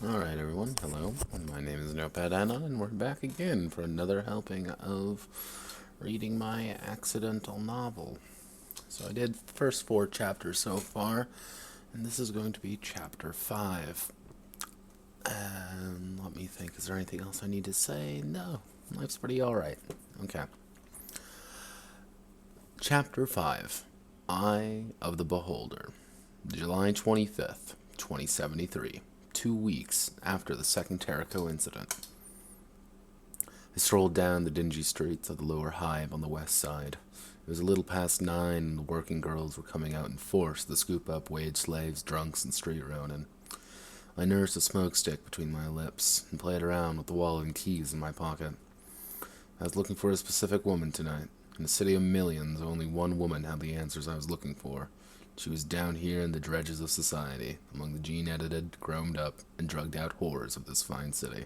Alright everyone, hello. My name is Notepad, and we're back again for another helping of reading my accidental novel. So I did the first 4 chapters so far, and this is going to be chapter 5. And let me think, is there anything else I need to say? No, life's pretty alright. Okay. Chapter 5, Eye of the Beholder. July 25th, 2073. 2 weeks after the second Terrico incident. I strolled down the dingy streets of the lower hive on the west side. It was a little past 9 and the working girls were coming out in force to scoop up wage slaves, drunks, and street ronin. I nursed a smoke stick between my lips and played around with the wallet and keys in my pocket. I was looking for a specific woman tonight. In a city of millions, only one woman had the answers I was looking for. She was down here in the dredges of society, among the gene-edited, chromed up, and drugged-out horrors of this fine city.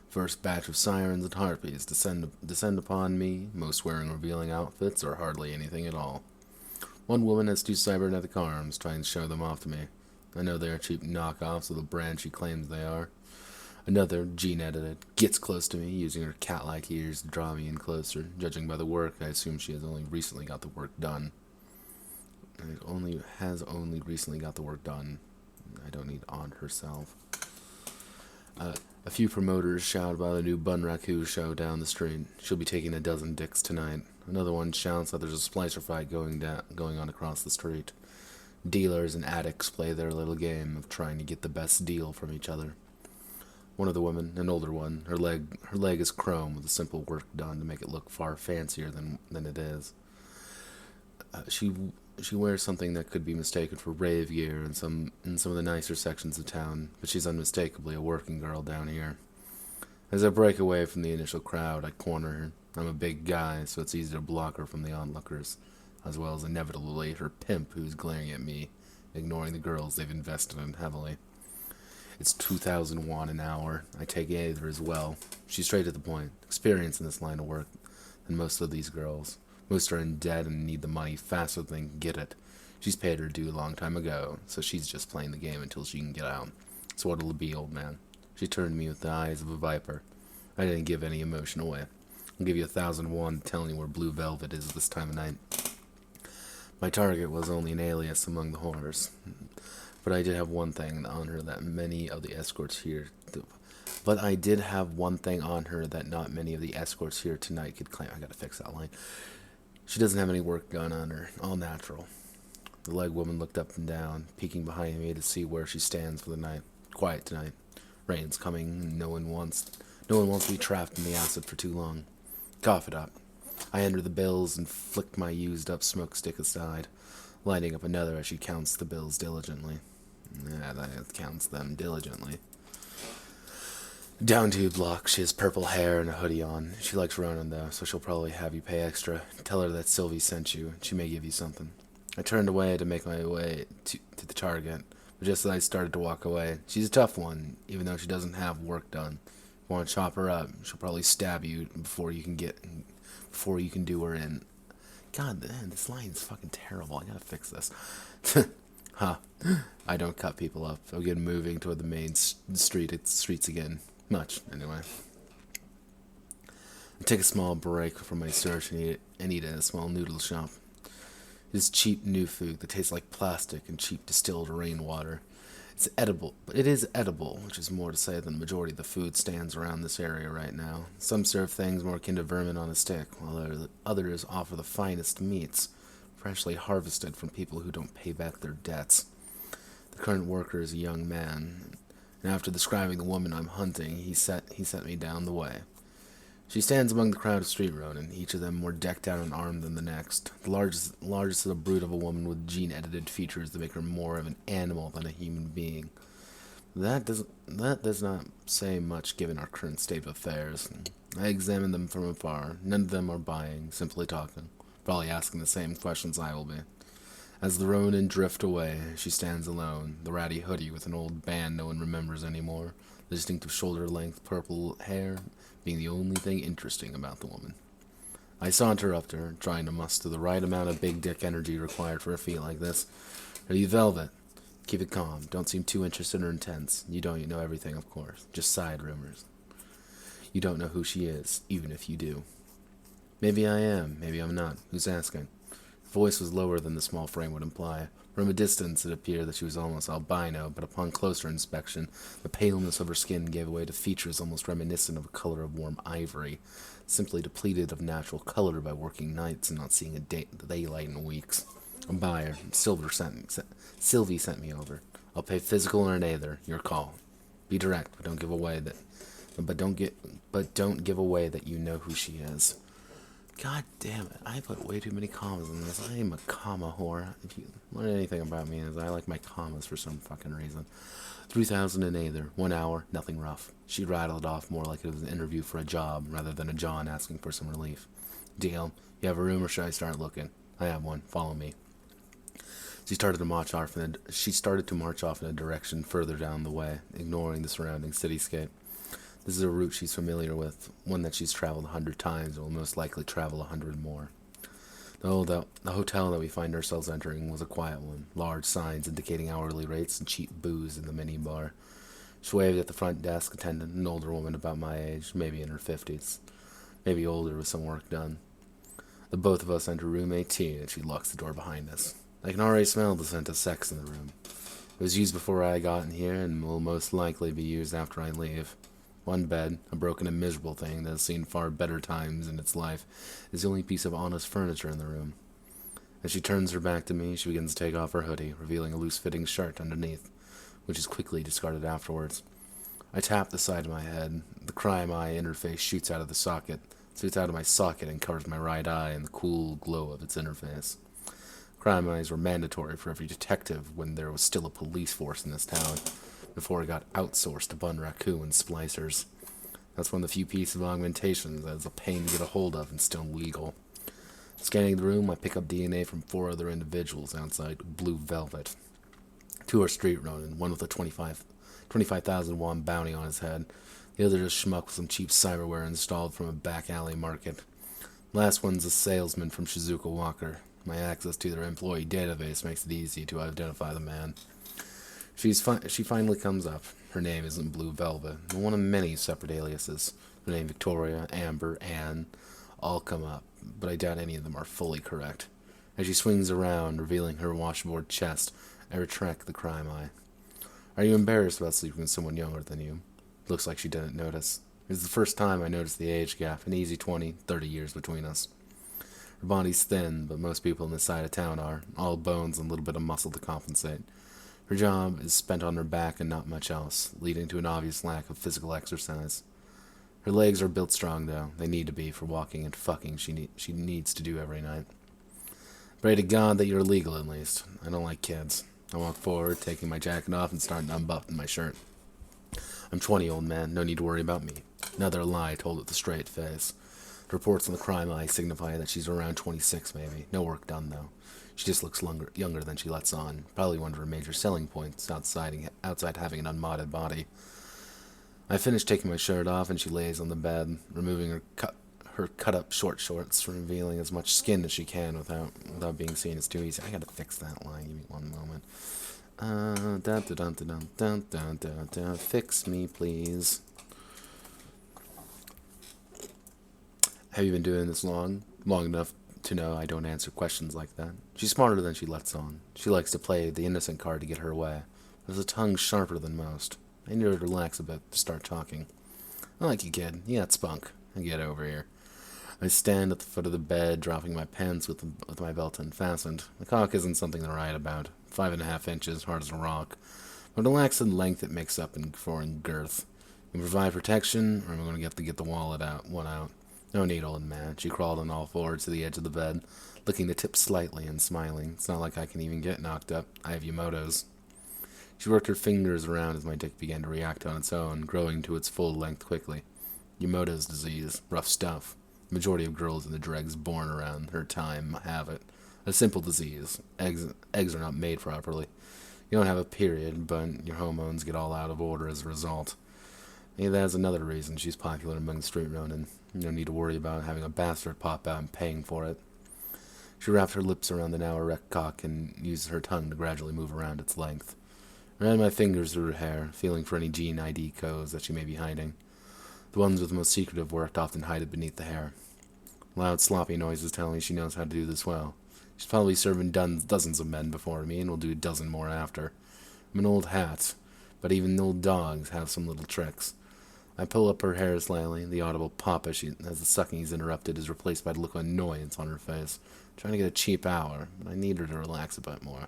First batch of sirens and harpies descend upon me, most wearing revealing outfits or hardly anything at all. One woman has 2 cybernetic arms, trying to show them off to me. I know they are cheap knockoffs of the brand she claims they are. Another, gene-edited, gets close to me, using her cat-like ears to draw me in closer. Judging by the work, I assume she has only recently got the work done. Only recently got the work done. I don't need on herself. A few promoters shout about a new Bun Raku show down the street. She'll be taking a dozen dicks tonight. Another one shouts that there's a splicer fight going on across the street. Dealers and addicts play their little game of trying to get the best deal from each other. One of the women, an older one, her leg is chrome with the simple work done to make it look far fancier than it is. She wears something that could be mistaken for rave gear in some of the nicer sections of town, but she's unmistakably a working girl down here. As I break away from the initial crowd, I corner her. I'm a big guy, so it's easy to block her from the onlookers, as well as inevitably her pimp who's glaring at me, ignoring the girls they've invested in heavily. It's 2,000 won an hour. I take either as well. She's straight to the point, experienced in this line of work than most of these girls. Most are in debt and need the money faster than they can get it. She's paid her due a long time ago, so she's just playing the game until she can get out. So what'll it be, old man? She turned to me with the eyes of a viper. I didn't give any emotion away. I'll give you 1,000 won telling you where Blue Velvet is this time of night. My target was only an alias among the whores. But I did have one thing on her that many of the escorts here... But I did have one thing on her that not many of the escorts here tonight could claim. I gotta fix that line. She doesn't have any work done on her. All natural. The leg woman looked up and down, peeking behind me to see where she stands for the night. Quiet tonight. Rain's coming, and no one wants to be trapped in the acid for too long. Cough it up. I enter the bills and flick my used-up smoke stick aside, lighting up another as she counts the bills diligently. Yeah, that counts them diligently. Down 2 blocks, she has purple hair and a hoodie on. She likes Ronan, though, so she'll probably have you pay extra. Tell her that Sylvie sent you, and she may give you something. I turned away to make my way to the target, but just as I started to walk away, she's a tough one, even though she doesn't have work done. If you want to chop her up, she'll probably stab you before you can do her in. God, man, this line is fucking terrible. I gotta fix this. Huh. I don't cut people up. I'll get moving toward the main streets again. Much, anyway. I take a small break from my search and eat at a small noodle shop. It is cheap new food that tastes like plastic and cheap distilled rainwater. It's edible, but it is edible, which is more to say than the majority of the food stands around this area right now. Some serve things more akin to vermin on a stick, while others offer the finest meats, freshly harvested from people who don't pay back their debts. The current worker is a young man, and after describing the woman I'm hunting, he set me down the way. She stands among the crowd of street ronin, each of them more decked out and armed than the next. The largest is a brute of a woman with gene-edited features that make her more of an animal than a human being. That does not say much given our current state of affairs. I examine them from afar. None of them are buying, simply talking, probably asking the same questions I will be. As the Ronin drift away, she stands alone, the ratty hoodie with an old band no one remembers anymore, the distinctive shoulder-length purple hair being the only thing interesting about the woman. I saunter up to her, trying to muster the right amount of big dick energy required for a feat like this. Are you Velvet? Keep it calm. Don't seem too interested or intense. You don't know everything, of course. Just side rumors. You don't know who she is, even if you do. Maybe I am. Maybe I'm not. Who's asking? Her voice was lower than the small frame would imply. From a distance, it appeared that she was almost albino, but upon closer inspection, the paleness of her skin gave way to features almost reminiscent of a color of warm ivory, simply depleted of natural color by working nights and not seeing daylight in weeks. A buyer, Sylvie sent me over. I'll pay physical or neither. Your call. Be direct, but don't give away that you know who she is. God damn it, I put way too many commas in this. I am a comma whore. If you learn anything about me, is I like my commas for some fucking reason. 3,000 in either. 1 hour, nothing rough. She rattled off more like it was an interview for a job, rather than a John asking for some relief. Deal. You have a room or should I start looking? I have one. Follow me. She started to march off in a direction further down the way, ignoring the surrounding cityscape. This is a route she's familiar with, one that she's traveled 100 times and will most likely travel 100 more. The hotel that we find ourselves entering was a quiet one, large signs indicating hourly rates and cheap booze in the minibar. She waved at the front desk attendant, an older woman about my age, maybe in her 50s, maybe older with some work done. The both of us enter room 18 and she locks the door behind us. I can already smell the scent of sex in the room. It was used before I got in here and will most likely be used after I leave. One bed, a broken and miserable thing that has seen far better times in its life, is the only piece of honest furniture in the room. As she turns her back to me, she begins to take off her hoodie, revealing a loose-fitting shirt underneath, which is quickly discarded afterwards. I tap the side of my head. The crime eye interface shoots out of my socket and covers my right eye in the cool glow of its interface. Crime eyes were mandatory for every detective when there was still a police force in this town, before it got outsourced to bun raccoon splicers. That's one of the few pieces of augmentation that is a pain to get a hold of and still legal. Scanning the room, I pick up DNA from 4 other individuals outside Blue Velvet. 2 are street Ronin, one with a 25,000 won bounty on his head. The other is a schmuck with some cheap cyberware installed from a back alley market. The last one's a salesman from Shizuka Walker. My access to their employee database makes it easy to identify the man. She finally comes up. Her name isn't Blue Velvet, but one of many separate aliases. Her name Victoria, Amber, Anne, all come up, but I doubt any of them are fully correct. As she swings around, revealing her washboard chest, I retract the crime eye. Are you embarrassed about sleeping with someone younger than you? Looks like she didn't notice. It's the first time I noticed the age gap, an easy 20, 30 years between us. Her body's thin, but most people in this side of town are, all bones and a little bit of muscle to compensate. Her job is spent on her back and not much else, leading to an obvious lack of physical exercise. Her legs are built strong, though. They need to be for walking and fucking she needs to do every night. Pray to God that you're legal, at least. I don't like kids. I walk forward, taking my jacket off and starting to unbutton my shirt. I'm 20, old man. No need to worry about me. Another lie told with a straight face. The reports on the crime eye signify that she's around 26, maybe. No work done, though. She just looks younger than she lets on. Probably one of her major selling points, outside having an unmodded body. I finish taking my shirt off, and she lays on the bed, removing her cut-up short shorts, revealing as much skin as she can without being seen. It's too easy. I gotta fix that line. Give me one moment. Fix me, please. Have you been doing this long enough to know I don't answer questions like that? She's smarter than she lets on. She likes to play the innocent card to get her way. There's a tongue sharper than most. I need her to relax a bit to start talking. I like you, kid. You got spunk. Now get over here. I stand at the foot of the bed, dropping my pants with my belt unfastened. The cock isn't something to write about. 5.5 inches, hard as a rock. But it lacks in length it makes up for in girth. You provide protection, or am I going to get the one out? No need, old man. She crawled on all fours to the edge of the bed, licking the tip slightly and smiling. It's not like I can even get knocked up. I have Yamamoto's. She worked her fingers around as my dick began to react on its own, growing to its full length quickly. Yamamoto's disease. Rough stuff. The majority of girls in the dregs born around her time have it. A simple disease. Eggs are not made properly. You don't have a period, but your hormones get all out of order as a result. Maybe that's another reason she's popular among the street Ronin. No need to worry about having a bastard pop out and paying for it. She wrapped her lips around the now erect cock and used her tongue to gradually move around its length. I ran my fingers through her hair, feeling for any gene ID codes that she may be hiding. The ones with the most secretive work often hide it beneath the hair. Loud, sloppy noises tell me she knows how to do this well. She's probably served dozens of men before me, and will do a dozen more after. I'm an old hat, but even old dogs have some little tricks. I pull up her hair slightly, the audible pop as the sucking is interrupted is replaced by a look of annoyance on her face. I'm trying to get a cheap hour, but I need her to relax a bit more.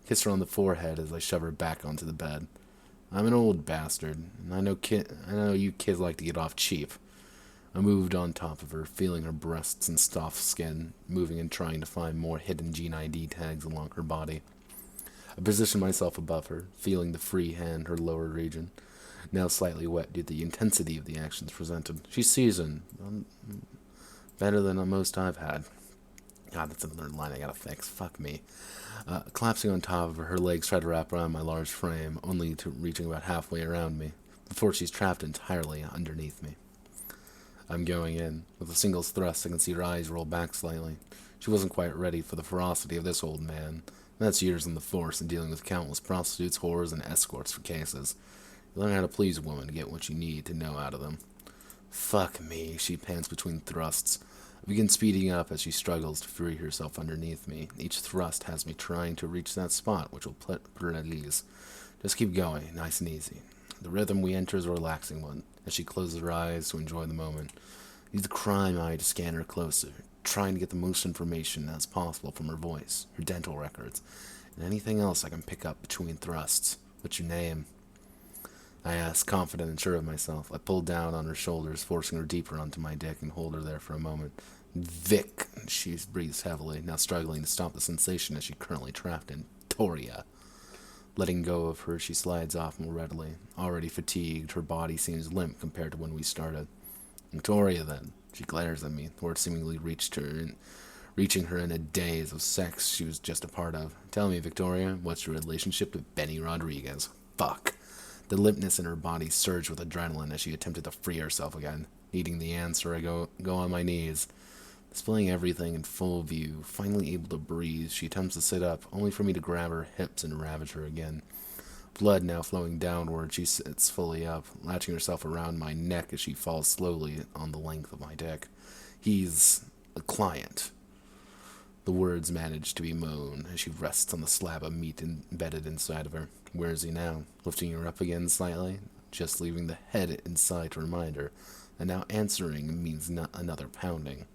Kiss her on the forehead as I shove her back onto the bed. I'm an old bastard, and I know you kids like to get off cheap. I moved on top of her, feeling her breasts and soft skin, moving and trying to find more hidden gene ID tags along her body. I positioned myself above her, feeling the free hand her lower region, now slightly wet due to the intensity of the actions presented. She's seasoned, better than most I've had. God, that's another line I gotta fix. Fuck me. Collapsing on top of her, her legs try to wrap around my large frame, only to reaching about halfway around me, before she's trapped entirely underneath me. I'm going in. With a single thrust, I can see her eyes roll back slightly. She wasn't quite ready for the ferocity of this old man. That's years in the force and dealing with countless prostitutes, whores, and escorts for cases. You learn how to please a woman to get what you need to know out of them. Fuck me, she pants between thrusts. I begin speeding up as she struggles to free herself underneath me. Each thrust has me trying to reach that spot, which will put her at ease. Just keep going, nice and easy. The rhythm we enter is a relaxing one, as she closes her eyes to enjoy the moment. I use the crime eye to scan her closer, trying to get the most information as possible from her voice, her dental records, and anything else I can pick up between thrusts. What's your name? I ask, confident and sure of myself. I pull down on her shoulders, forcing her deeper onto my dick and hold her there for a moment. Vic, she breathes heavily, now struggling to stop the sensation as she's currently trapped in. Toria. Letting go of her, she slides off more readily. Already fatigued, her body seems limp compared to when we started. Victoria, then. She glares at me, the word seemingly reaching her in a daze of sex she was just a part of. Tell me, Victoria, what's your relationship with Benny Rodriguez? Fuck. The limpness in her body surged with adrenaline as she attempted to free herself again. Needing the answer, I go on my knees. Displaying everything in full view, finally able to breathe, she attempts to sit up, only for me to grab her hips and ravage her again. Blood now flowing downward, she sits fully up, latching herself around my neck as she falls slowly on the length of my dick. He's a client. The words manage to be moaned as she rests on the slab of meat embedded inside of her. Where is he now? Lifting her up again slightly, just leaving the head inside to remind her that now answering means not another pounding.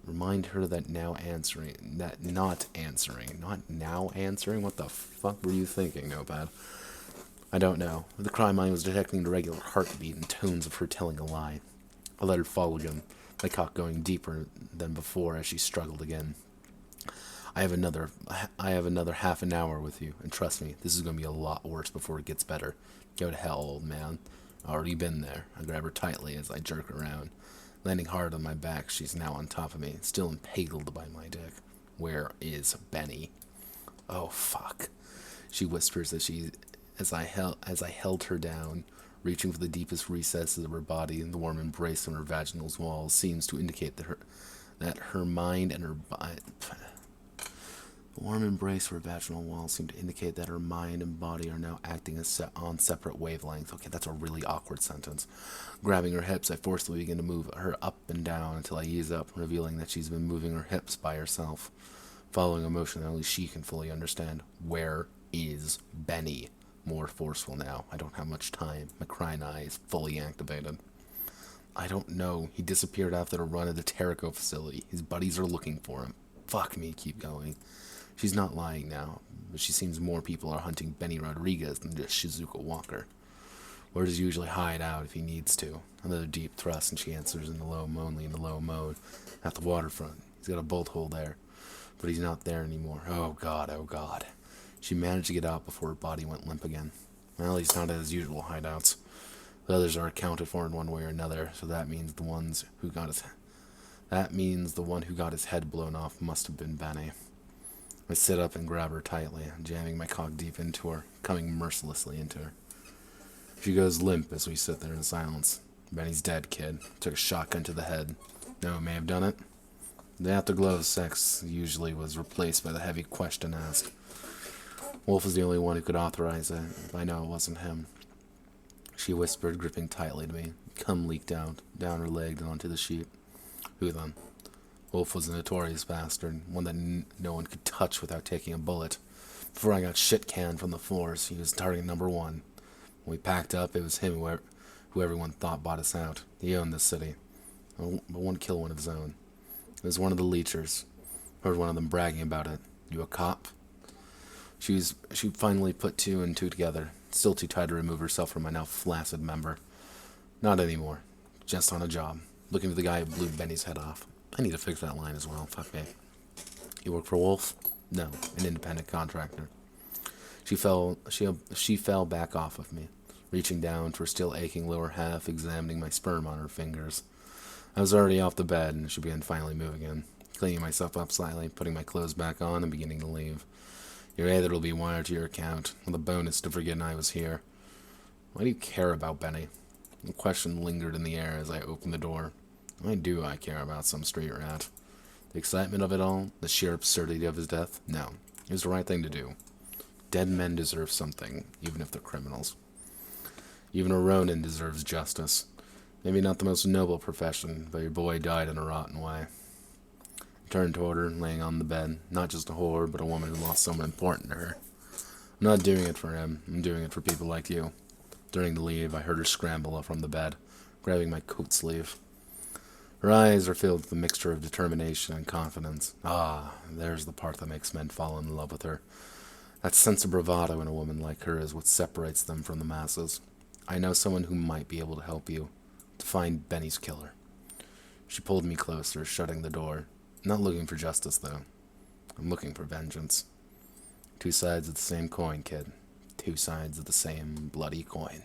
Remind her that not now answering? What the fuck were you thinking, Notepad? I don't know. The crime mind was detecting the regular heartbeat and tones of her telling a lie. I let her fall again, my cock going deeper than before as she struggled again. I have another half an hour with you, and trust me, this is going to be a lot worse before it gets better. Go to hell, old man. Already been there. I grab her tightly as I jerk around. Landing hard on my back, she's now on top of me, still impaled by my dick. Where is Benny? Oh, fuck. She whispers as I held her down, reaching for the deepest recesses of her body, and the warm embrace on her vaginal walls seems to indicate that her mind and her body... The warm embrace of her vaginal walls seem to indicate that her mind and body are now acting on separate wavelengths. Okay, that's a really awkward sentence. Grabbing her hips, I forcefully begin to move her up and down until I ease up, revealing that she's been moving her hips by herself. Following a motion that only she can fully understand. Where is Benny? More forceful now. I don't have much time. My crying eye is fully activated. I don't know. He disappeared after a run at the Terrico facility. His buddies are looking for him. Fuck me, keep going. She's not lying now, but she seems more people are hunting Benny Rodriguez than just Shizuka Walker. Where does he usually hide out if he needs to? Another deep thrust, and she answers in the low mode. At the waterfront. He's got a bolt hole there, but he's not there anymore. Oh god, oh god. She managed to get out before her body went limp again. Well, he's not at his usual hideouts. The others are accounted for in one way or another, so that means the one who got his head blown off must have been Benny. I sit up and grab her tightly, jamming my cock deep into her, coming mercilessly into her. She goes limp as we sit there in silence. Benny's dead, kid. Took a shotgun to the head. No, may have done it. The afterglow of sex usually was replaced by the heavy question asked. Wolf was the only one who could authorize it, but I know it wasn't him. She whispered, gripping tightly to me. Cum leaked out, down her leg and onto the sheet. Who then? Wolf was a notorious bastard, one that no one could touch without taking a bullet. Before I got shit canned from the force, he was target number one. When we packed up, it was him who everyone thought bought us out. He owned this city, but wouldn't kill one of his own. It was one of the leechers. Heard one of them bragging about it. You a cop? She finally put two and two together, still too tired to remove herself from my now flaccid member. Not anymore. Just on a job. Looking for the guy who blew Benny's head off. I need to fix that line as well. Fuck me. You work for Wolf? No, an independent contractor. She fell back off of me, reaching down to her still aching lower half, examining my sperm on her fingers. I was already off the bed, and she began finally moving in, cleaning myself up slightly, putting my clothes back on, and beginning to leave. Your Aether will be wired to your account, with a bonus to forgetting I was here. Why do you care about Benny? The question lingered in the air as I opened the door. Why do I care about some street rat? The excitement of it all, the sheer absurdity of his death? No, it was the right thing to do. Dead men deserve something, even if they're criminals. Even a Ronin deserves justice. Maybe not the most noble profession, but your boy died in a rotten way. I turned toward her, laying on the bed, not just a whore, but a woman who lost someone important to her. I'm not doing it for him, I'm doing it for people like you. During the leave, I heard her scramble up from the bed, grabbing my coat sleeve. Her eyes are filled with a mixture of determination and confidence. Ah, there's the part that makes men fall in love with her. That sense of bravado in a woman like her is what separates them from the masses. I know someone who might be able to help you, to find Benny's killer. She pulled me closer, shutting the door. Not looking for justice, though. I'm looking for vengeance. Two sides of the same coin, kid. Two sides of the same bloody coin.